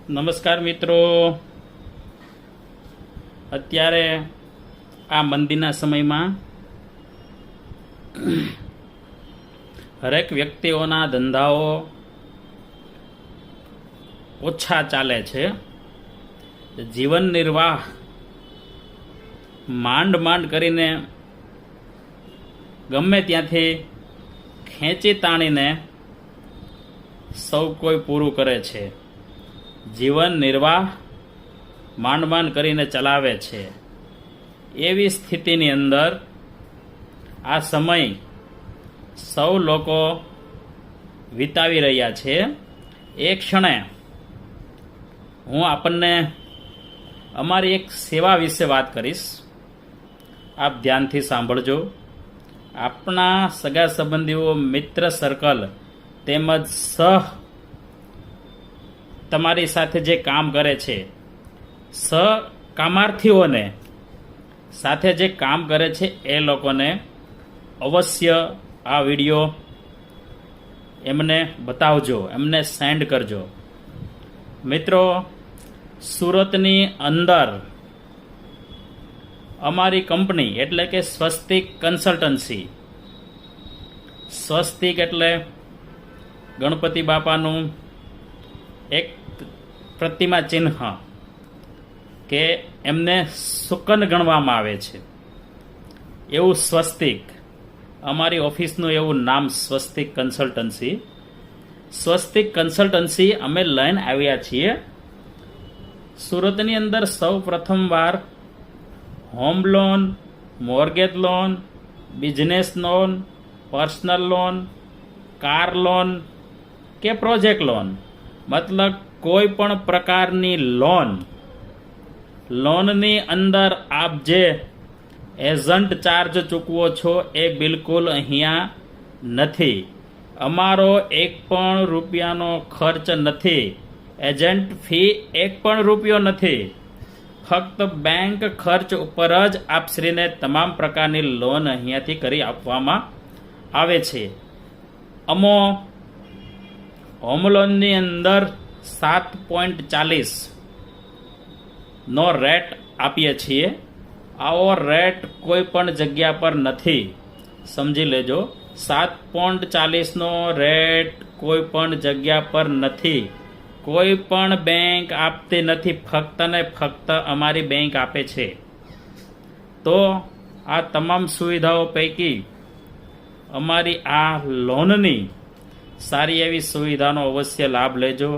નમસ્કાર મિત્રો, અત્યારે આ મંદીના સમયમાં હરેક વ્યક્તિઓના ધંધાઓ ઓછા ચાલે છે. જીવન નિર્વાહ માંડ માંડ કરીને ગમે ત્યાંથી ખેંચી તાણીને સૌ કોઈ પૂરું કરે છે. જીવન નિર્વાહ માંડ માંડ કરીને ચલાવે છે. એવી સ્થિતિની અંદર આ સમય સૌ લોકો વિતાવી રહ્યા છે. એ ક્ષણે હું આપણને અમારી એક સેવા વિશે વાત કરીશ. આપ ધ્યાનથી સાંભળજો. આપણા સગા સંબંધીઓ, મિત્ર સર્કલ તેમજ તમારી સાથે જે કામ કરે છે, કામાર્થીઓને સાથે જે કામ કરે છે એ લોકોને અવશ્ય આ વિડીયો એમને બતાવજો, એમને સેન્ડ કરજો. મિત્રો, સુરતની અંદર અમારી કંપની એટલે કે સ્વસ્તિક કન્સલ્ટન્સી, સ્વસ્તિક એટલે ગણપતિ બાપાનું એક પ્રતિમા ચિહ્ન કે એમને સુકન ગણવામાં આવે છે, એવું સ્વસ્તિક અમારી ઓફિસનું એવું નામ સ્વસ્તિક કન્સલ્ટન્સી. સ્વસ્તિક કન્સલ્ટન્સી અમે લઈને આવ્યા છીએ સુરતની અંદર સૌ પ્રથમવાર home loan, mortgage loan, business loan, personal loan, car loan કે પ્રોજેક્ટ લોન, મતલબ કોઈ પણ પ્રકારની લોનની અંદર આપ જે એજન્ટ ચાર્જ ચૂકવો છો એ બિલકુલ અહીંયા નથી. અમારો એક પણ રૂપિયાનો ખર્ચ નથી. એજન્ટ ફી એક પણ રૂપિયો નથી. ફક્ત બેંક ખર્ચ ઉપર જ આપશ્રીને તમામ પ્રકારની લોન અહીંયાથી કરી આપવામાં આવે છે. અમો હોમ લોનની અંદર 7.40 નો રેટ આપીએ છીએ. આવો રેટ કોઈ પણ જગ્યા પર નથી, સમજી લેજો. 7.40 નો રેટ કોઈ પણ જગ્યા પર નથી. કોઈ પણ બેંક આપતી નથી, ફક્ત ને ફક્ત અમારી બેંક આપે છે. તો આ તમામ સુવિધાઓ પૈકી અમારી આ લોનની સારી એવી સુવિધાનો અવશ્ય લાભ લેજો.